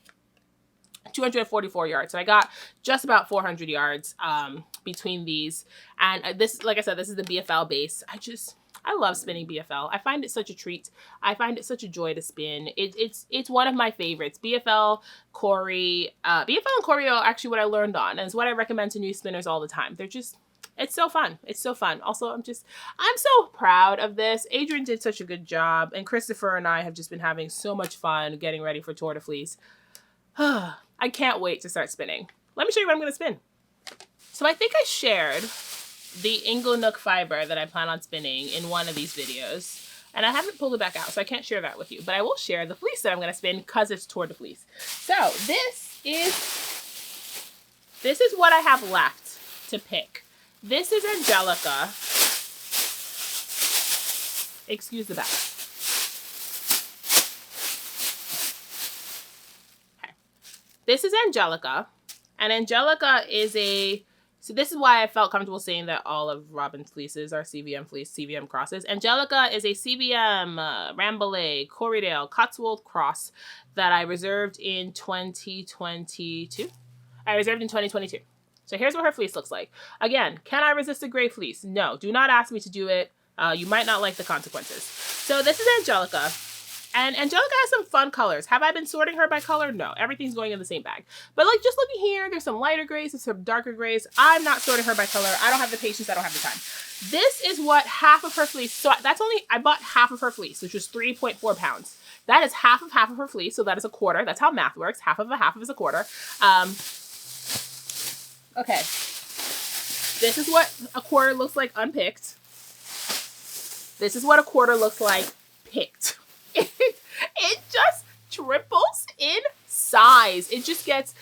244 yards. So I got just about 400 yards between these. And this, like I said, this is the BFL base. I love spinning BFL. I find it such a treat. I find it such a joy to spin. It's one of my favorites. BFL, BFL and Corey are actually what I learned on, and it's what I recommend to new spinners all the time. It's so fun. It's so fun. Also, I'm so proud of this. Adrian did such a good job, and Christopher and I have just been having so much fun getting ready for Tour de Fleece. I can't wait to start spinning. let me show you what I'm going to spin. So I think I shared the Inglenook fiber that I plan on spinning in one of these videos. And I haven't pulled it back out, so I can't share that with you. But I will share the fleece that I'm going to spin because it's Tour de Fleece. So this is what I have left to pick. This is Angelica. Excuse the back. Okay. This is Angelica. And Angelica is so this is why I felt comfortable saying that all of Robin's fleeces are CVM fleece, CVM crosses. Angelica is a CVM Rambouillet Corriedale Cotswold cross that I reserved in 2022. I reserved in 2022. So here's what her fleece looks like. Again, can I resist a gray fleece? No, do not ask me to do it. You might not like the consequences. So this is Angelica. And Angelica has some fun colors. Have I been sorting her by color? No, everything's going in the same bag. But like just looking here, there's some lighter grays, there's some darker grays. I'm not sorting her by color. I don't have the patience, I don't have the time. This is what half of her fleece, so I bought half of her fleece, which was 3.4 pounds. That is half of her fleece, so that is a quarter. That's how math works. Half of is a quarter. Okay. This is what a quarter looks like unpicked. This is what a quarter looks like picked. It just triples in size. It just gets,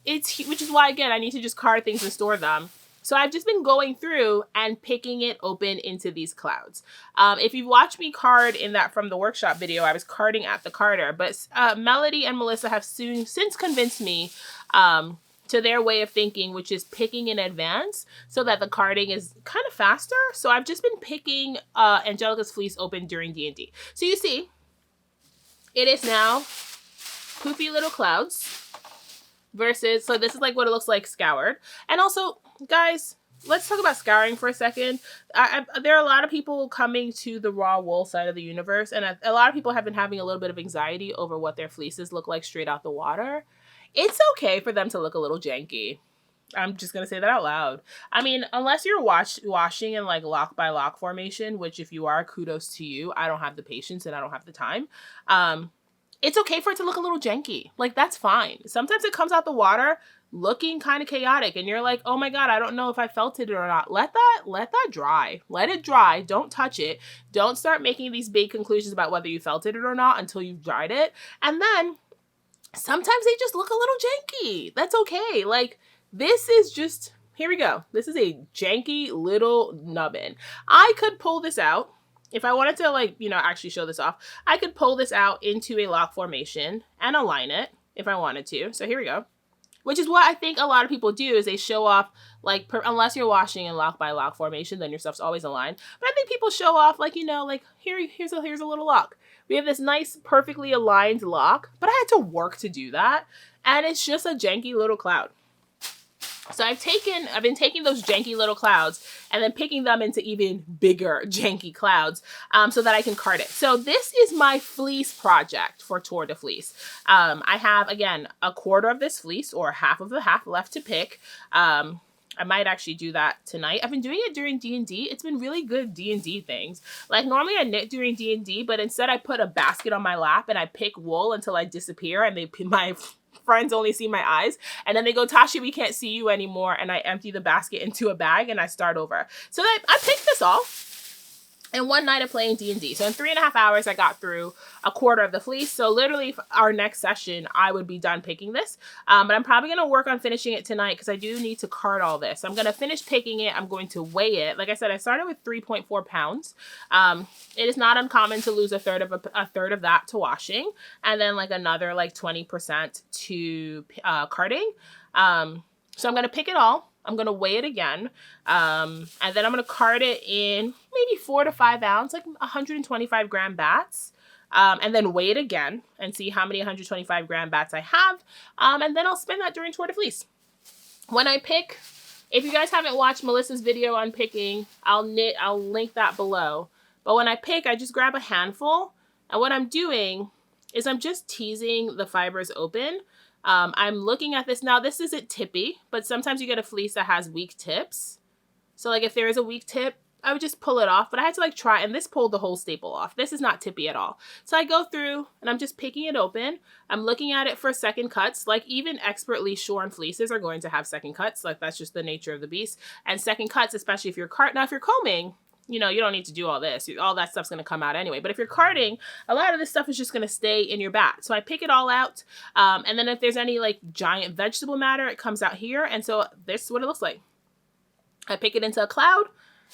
which is why, again, I need to just card things and store them. So I've just been going through and picking it open into these clouds. If you've watched me card in that from the workshop video, I was carding at the carder, but Melody and Melissa have since convinced me to their way of thinking, which is picking in advance so that the carding is kind of faster. So I've just been picking Angelica's fleece open during D&D. So you see, it is now poofy little clouds versus, so this is like what it looks like scoured. And also, guys, let's talk about scouring for a second. There are a lot of people coming to the raw wool side of the universe, and a lot of people have been having a little bit of anxiety over what their fleeces look like straight out the water. It's okay for them to look a little janky. I'm just going to say that out loud. I mean, unless you're washing in like lock by lock formation, which if you are, kudos to you. I don't have the patience and I don't have the time. It's okay for it to look a little janky. Like, that's fine. Sometimes it comes out the water looking kind of chaotic and you're like, oh my God, I don't know if I felt it or not. Let that dry. Let it dry. Don't touch it. Don't start making these big conclusions about whether you felt it or not until you've dried it. And then sometimes they just look a little janky. That's okay. Like, this is just, here we go. This is a janky little nubbin. I could pull this out. If I wanted to, like, actually show this off, I could pull this out into a lock formation and align it if I wanted to. So here we go. Which is what I think a lot of people do, is they show off, like, unless you're washing in lock by lock formation, then your stuff's always aligned. But I think people show off, like, like, here's a little lock. We have this nice, perfectly aligned lock, but I had to work to do that. And it's just a janky little cloud. So I've been taking those janky little clouds and then picking them into even bigger janky clouds so that I can card it. So this is my fleece project for Tour de Fleece. I have, again, a quarter of this fleece, or half of the half, left to pick. I might actually do that tonight. I've been doing it during D&D. It's been really good D&D things. Like, normally I knit during D&D, but instead I put a basket on my lap and I pick wool until I disappear and my friends only see my eyes. And then they go, Tashi, we can't see you anymore. And I empty the basket into a bag and I start over. So I picked this all in one night of playing D&D. So in 3.5 hours, I got through a quarter of the fleece. So literally our next session, I would be done picking this. But I'm probably going to work on finishing it tonight because I do need to card all this. I'm going to finish picking it. I'm going to weigh it. Like I said, I started with 3.4 pounds. It is not uncommon to lose a third of that to washing, and then like another like 20% to carding. So I'm going to pick it all. I'm going to weigh it again. And then I'm going to card it in maybe 4 to 5 ounce, like 125 gram bats. And then weigh it again and see how many 125 gram bats I have. And then I'll spin that during Tour de Fleece. When I pick, if you guys haven't watched Melissa's video on picking, I'll link that below. But when I pick, I just grab a handful. And what I'm doing is I'm just teasing the fibers open. I'm looking at this now. This isn't tippy, but sometimes you get a fleece that has weak tips. So like if there is a weak tip, I would just pull it off, but I had to like try, and this pulled the whole staple off. This is not tippy at all. So I go through and I'm just picking it open. I'm looking at it for second cuts. Like even expertly shorn fleeces are going to have second cuts. Like that's just the nature of the beast. And second cuts, especially if you're now if you're combing, you know, you don't need to do all this. All that stuff's going to come out anyway. But if you're carding, a lot of this stuff is just going to stay in your bat. So I pick it all out. And then if there's any like giant vegetable matter, it comes out here. And so this is what it looks like. I pick it into a cloud.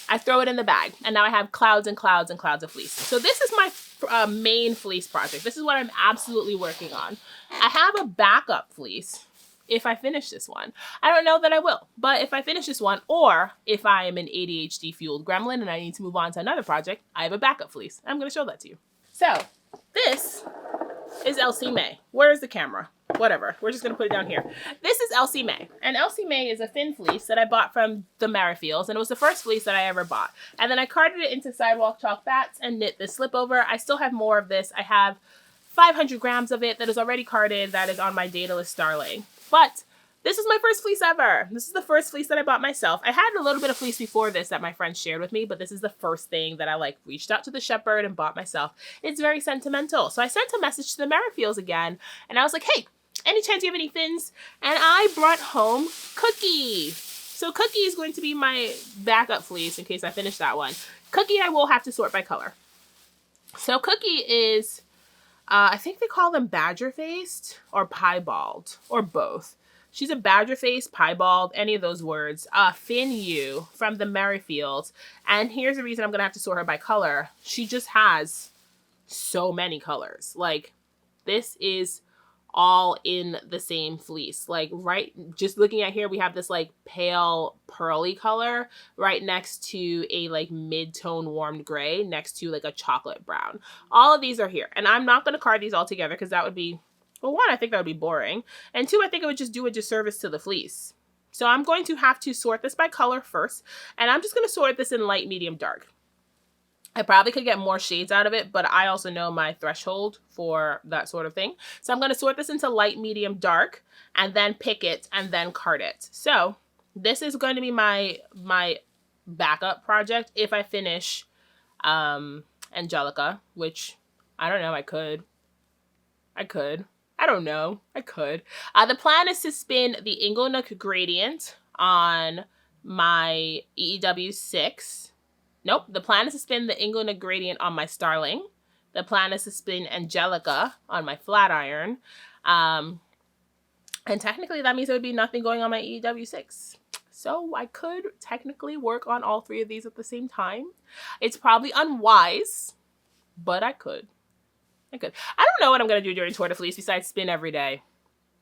I throw it in the bag. And now I have clouds and clouds and clouds of fleece. So this is my main fleece project. This is what I'm absolutely working on. I have a backup fleece if I finish this one. I don't know that I will, but if I finish this one, or if I am an ADHD fueled gremlin and I need to move on to another project, I have a backup fleece. I'm going to show that to you. So this is Elsie May. Where's the camera? Whatever. We're just going to put it down here. This is Elsie May. And Elsie May is a thin fleece that I bought from the Merrifields. And it was the first fleece that I ever bought. And then I carded it into sidewalk chalk bats and knit this slip over. I still have more of this. I have 500 grams of it that is already carded. That is on my Daedalus Starling. But this is my first fleece ever. This is the first fleece that I bought myself. I had a little bit of fleece before this that my friends shared with me, but this is the first thing that I like reached out to the shepherd and bought myself. It's very sentimental. So I sent a message to the Merrifields again, and I was like, hey, any chance you have any fins? And I brought home Cookie. So Cookie is going to be my backup fleece in case I finish that one. Cookie I will have to sort by color. So Cookie is, I think they call them badger-faced or piebald or both. She's a badger-faced, piebald, any of those words. Fin U from the Merrifields. And here's the reason I'm going to have to sort her by color. She just has so many colors. Like, this is all in the same fleece. Like, right, just looking at here, we have this, like, pale pearly color right next to a, like, mid-tone warmed gray next to, like, a chocolate brown. All of these are here. And I'm not going to card these all together because that would be... Well, one, I think that would be boring. And two, I think it would just do a disservice to the fleece. So I'm going to have to sort this by color first. And I'm just going to sort this in light, medium, dark. I probably could get more shades out of it, but I also know my threshold for that sort of thing. So I'm going to sort this into light, medium, dark, and then pick it and then card it. So this is going to be my backup project if I finish Angelica, which I don't know, I could. I don't know. I could. The plan is to spin the Inglenook gradient on my EEW6. Nope. The plan is to spin the Inglenook gradient on my Starling. The plan is to spin Angelica on my Flatiron. And technically that means there would be nothing going on my EEW6. So I could technically work on all three of these at the same time. It's probably unwise, but I could. I don't know what I'm going to do during Tour de Fleece besides spin every day.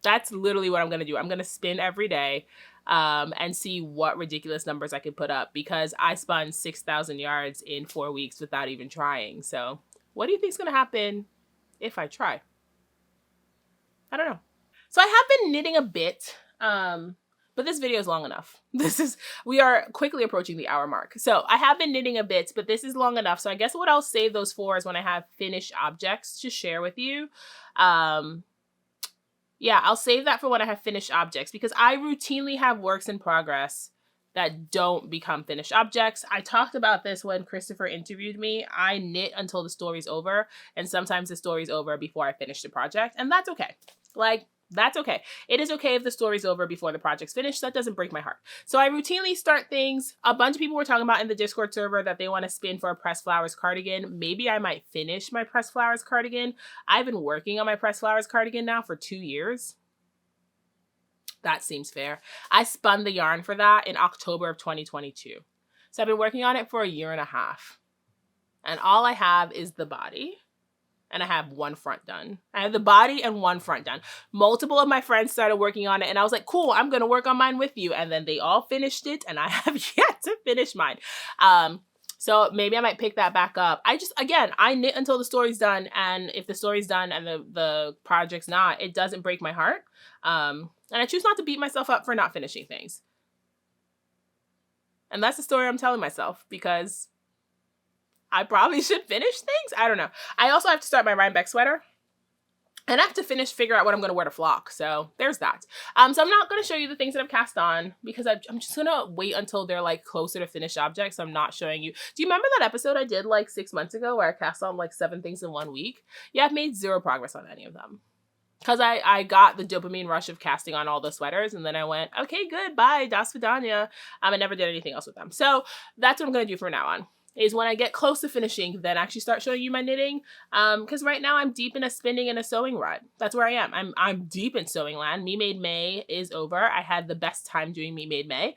That's literally what I'm going to do. I'm going to spin every day and see what ridiculous numbers I can put up because I spun 6,000 yards in 4 weeks without even trying. So what do you think is going to happen if I try? I don't know. So I have been knitting a bit, but this video is long enough. We are quickly approaching the hour mark. So I have been knitting a bit, but this is long enough. So I guess what I'll save those for is when I have finished objects to share with you. Yeah, I'll save that for when I have finished objects because I routinely have works in progress that don't become finished objects. I talked about this when Christopher interviewed me. I knit until the story's over, and sometimes the story's over before I finish the project, and that's okay. Like, that's okay. It is okay if the story's over before the project's finished. That doesn't break my heart. So I routinely start things. A bunch of people were talking about in the Discord server that they want to spin for a Pressed Flowers cardigan. Maybe I might finish my Pressed Flowers cardigan. I've been working on my Pressed Flowers cardigan now for 2 years. That seems fair. I spun the yarn for that in October of 2022. So I've been working on it for 1.5 years. And all I have is the body. And I have one front done. I have the body and one front done. Multiple of my friends started working on it and I was like, cool, I'm going to work on mine with you. And then they all finished it and I have yet to finish mine. So maybe I might pick that back up. I knit until the story's done. And if the story's done and the project's not, it doesn't break my heart. And I choose not to beat myself up for not finishing things. And that's the story I'm telling myself because I probably should finish things. I don't know. I also have to start my Rhinebeck sweater. And I have to figure out what I'm going to wear to flock. So there's that. So I'm not going to show you the things that I've cast on because I'm just going to wait until they're like closer to finished objects. So I'm not showing you. Do you remember that episode I did like 6 months ago where I cast on like 7 things in 1 week? Yeah, I've made 0 progress on any of them. Because I got the dopamine rush of casting on all the sweaters, and then I went, okay, good, bye, das vidanya. I never did anything else with them. So that's what I'm going to do from now on, is when I get close to finishing, then actually start showing you my knitting. Because right now I'm deep in a spinning and a sewing rut. That's where I am. I'm deep in sewing land. Me Made May is over. I had the best time doing Me Made May.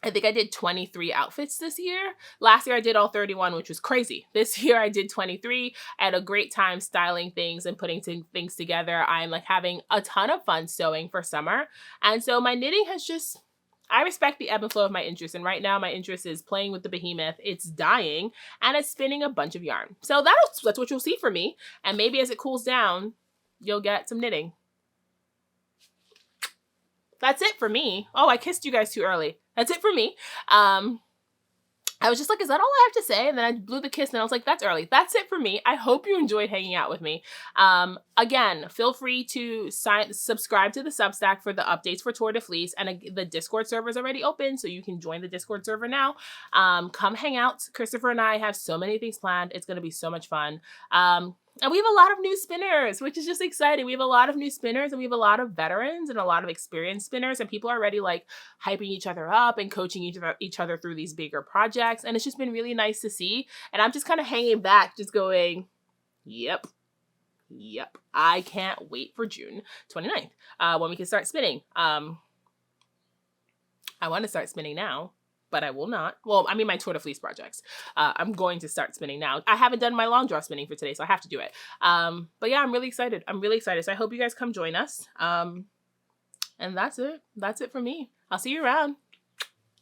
I think I did 23 outfits this year. Last year I did all 31, which was crazy. This year I did 23. I had a great time styling things and putting things together. I'm like having a ton of fun sewing for summer. And so my knitting has just, I respect the ebb and flow of my interest. And right now my interest is playing with the behemoth. It's dying and it's spinning a bunch of yarn. So that's what you'll see from me. And maybe as it cools down, you'll get some knitting. That's it for me. Oh, I kissed you guys too early. That's it for me. I was just like, is that all I have to say? And then I blew the kiss and I was like, that's early. That's it for me. I hope you enjoyed hanging out with me. Again, feel free to subscribe to the Substack for the updates for Tour de Fleece, and the Discord server is already open, so you can join the Discord server now. Come hang out. Christopher and I have so many things planned. It's going to be so much fun. And we have a lot of new spinners, which is just exciting. We have a lot of new spinners and we have a lot of veterans and a lot of experienced spinners, and people are already like hyping each other up and coaching each other through these bigger projects. And it's just been really nice to see. And I'm just kind of hanging back, just going, yep. I can't wait for June 29th when we can start spinning. I want to start spinning now, but I will not. Well, I mean my Tour de Fleece projects. I'm going to start spinning now. I haven't done my long draw spinning for today, so I have to do it. But yeah, I'm really excited. So I hope you guys come join us. And that's it. That's it for me. I'll see you around.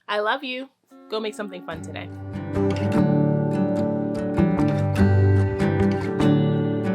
I love you. Go make something fun today.